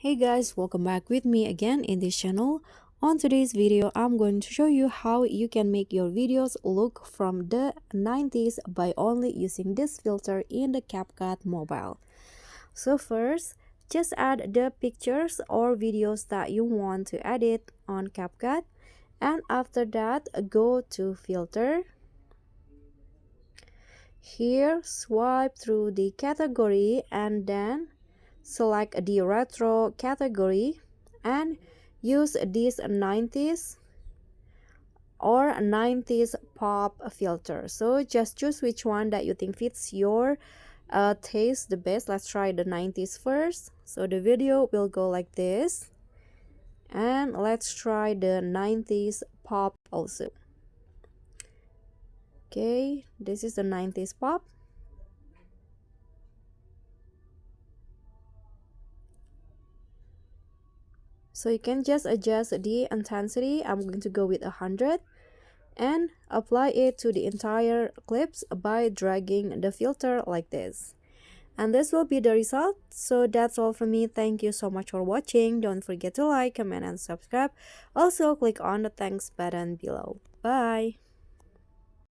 Hey guys, welcome back with me again in this channel. On today's video, I'm going to show you how you can make your videos look from the 90s by only using this filter in the CapCut mobile. So first, just add the pictures or videos that you want to edit on CapCut, and after that, go to filter. Here, swipe through the category and then select the retro category and use this 90s or 90s pop filter. So just choose which one that you think fits your taste the best. Let's try the 90s first. So the video will go like this, and let's try the 90s pop also. Okay, this is the 90s pop. So you can just adjust the intensity. I'm going to go with 100 and apply it to the entire clips by dragging the filter like this. And this will be the result. So that's all from me. Thank you so much for watching. Don't forget to like, comment, and subscribe. Also click on the thanks button below. Bye.